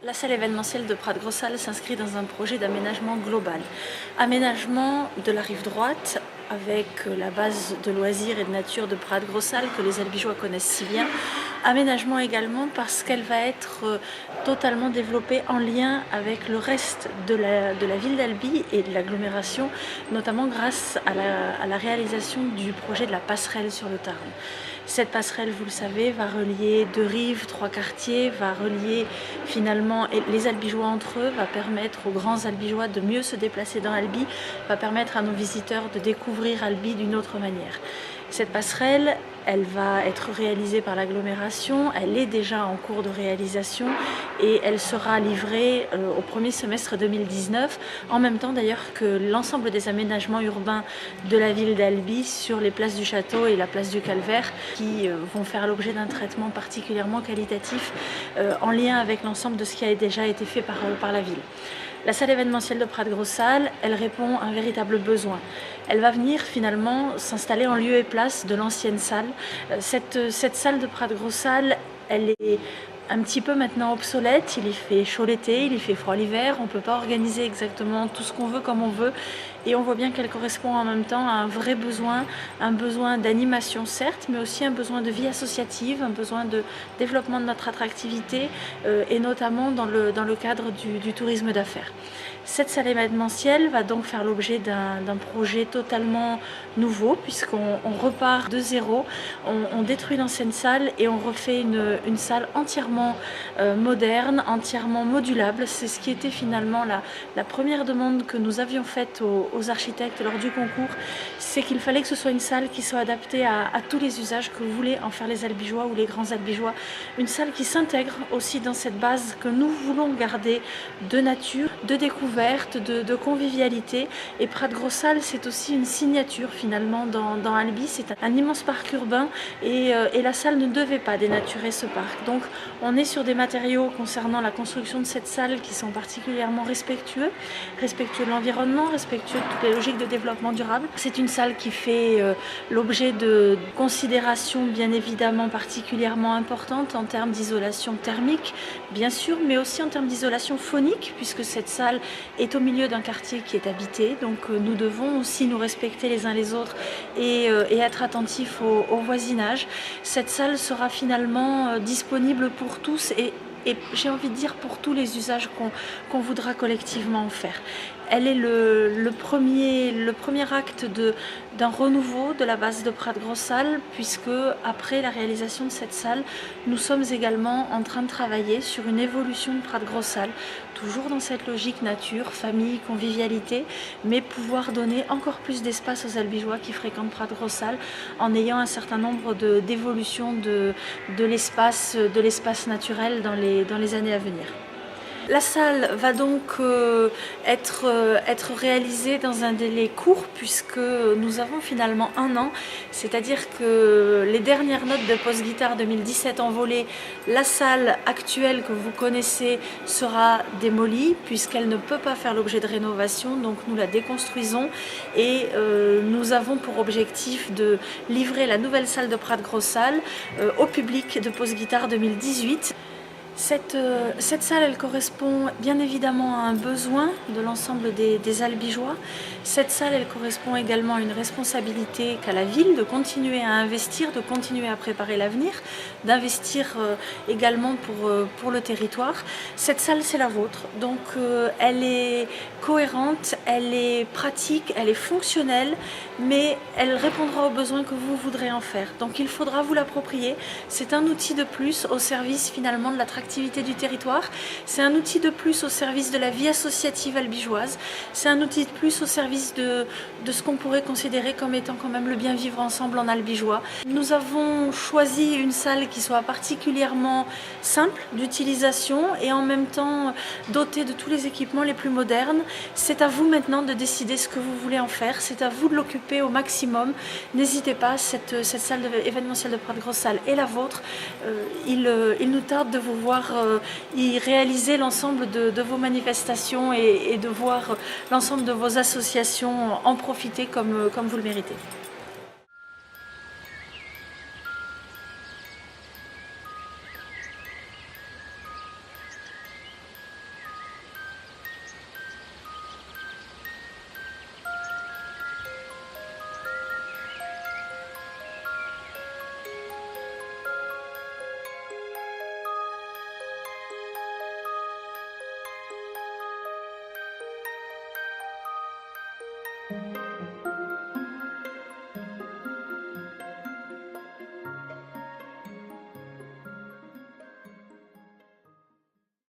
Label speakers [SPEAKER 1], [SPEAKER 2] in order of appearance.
[SPEAKER 1] La salle événementielle de Prat-Grossal s'inscrit dans un projet d'aménagement global. Aménagement de la rive droite avec la base de loisirs et de nature de Prat-Grossal que les Albigeois connaissent si bien. Aménagement également parce qu'elle va être totalement développée en lien avec le reste de la ville d'Albi et de l'agglomération, notamment grâce à la réalisation du projet de la passerelle sur le Tarn. Cette passerelle, vous le savez, va relier deux rives, trois quartiers, va relier finalement les Albigeois entre eux, va permettre aux grands Albigeois de mieux se déplacer dans Albi, va permettre à nos visiteurs de découvrir Albi d'une autre manière. Cette passerelle, elle va être réalisée par l'agglomération, elle est déjà en cours de réalisation et elle sera livrée au premier semestre 2019, en même temps d'ailleurs que l'ensemble des aménagements urbains de la ville d'Albi sur les places du Château et la place du Calvaire qui vont faire l'objet d'un traitement particulièrement qualitatif en lien avec l'ensemble de ce qui a déjà été fait par la ville. La salle événementielle de Prat-Grossal, elle répond à un véritable besoin. Elle va venir finalement s'installer en lieu et place de l'ancienne salle. Cette salle de Prat-Grossal, elle est un petit peu maintenant obsolète, il y fait chaud l'été, il y fait froid l'hiver, on ne peut pas organiser exactement tout ce qu'on veut comme on veut et on voit bien qu'elle correspond en même temps à un vrai besoin, un besoin d'animation certes, mais aussi un besoin de vie associative, un besoin de développement de notre attractivité et notamment dans le cadre du tourisme d'affaires. Cette salle événementielle va donc faire l'objet d'un projet totalement nouveau puisqu'on repart de zéro, on détruit l'ancienne salle et on refait une salle entièrement moderne, entièrement modulable. C'est ce qui était finalement la première demande que nous avions faite aux architectes lors du concours, c'est qu'il fallait que ce soit une salle qui soit adaptée à tous les usages que voulaient en faire les Albigeois ou les grands Albigeois. Une salle qui s'intègre aussi dans cette base que nous voulons garder de nature, de découverte, de convivialité. Et Prat-Grossal, c'est aussi une signature finalement dans Albi. C'est un immense parc urbain et la salle ne devait pas dénaturer ce parc. Donc on est sur des matériaux concernant la construction de cette salle qui sont particulièrement respectueux de l'environnement, respectueux de toutes les logiques de développement durable. C'est une salle qui fait l'objet de considérations bien évidemment particulièrement importantes en termes d'isolation thermique, bien sûr, mais aussi en termes d'isolation phonique, puisque cette salle est au milieu d'un quartier qui est habité. Donc nous devons aussi nous respecter les uns les autres et être attentifs au voisinage. Cette salle sera finalement disponible pour tous et j'ai envie de dire pour tous les usages qu'on voudra collectivement en faire. Elle est le premier acte d'un renouveau de la base de Prat-Grossal, puisque après la réalisation de cette salle, nous sommes également en train de travailler sur une évolution de Prat-Grossal, toujours dans cette logique nature, famille, convivialité, mais pouvoir donner encore plus d'espace aux Albigeois qui fréquentent Prat-Grossal en ayant un certain nombre d'évolutions de l'espace naturel dans les années à venir. La salle va donc être réalisée dans un délai court puisque nous avons finalement un an, c'est-à-dire que les dernières notes de Post-Guitare 2017 envolées, la salle actuelle que vous connaissez sera démolie puisqu'elle ne peut pas faire l'objet de rénovation, donc nous la déconstruisons et nous avons pour objectif de livrer la nouvelle salle de Prat-Grossal au public de Post-Guitare 2018. Cette salle, elle correspond bien évidemment à un besoin de l'ensemble des Albigeois. Cette salle, elle correspond également à une responsabilité qu'a la ville de continuer à investir, de continuer à préparer l'avenir, d'investir également pour le territoire. Cette salle, c'est la vôtre. Donc elle est cohérente, elle est pratique, elle est fonctionnelle, mais elle répondra aux besoins que vous voudrez en faire. Donc il faudra vous l'approprier. C'est un outil de plus au service finalement de l'attractivité du territoire. C'est un outil de plus au service de la vie associative albigeoise. C'est un outil de plus au service de ce qu'on pourrait considérer comme étant quand même le bien vivre ensemble en albigeois. Nous avons choisi une salle qui soit particulièrement simple d'utilisation et en même temps dotée de tous les équipements les plus modernes. C'est à vous maintenant de décider ce que vous voulez en faire. C'est à vous de l'occuper au maximum. N'hésitez pas, cette salle événementielle de Prat-Grossal est la vôtre. Il nous tarde de vous voir y réaliser l'ensemble de vos manifestations et de voir l'ensemble de vos associations en profiter comme vous le méritez.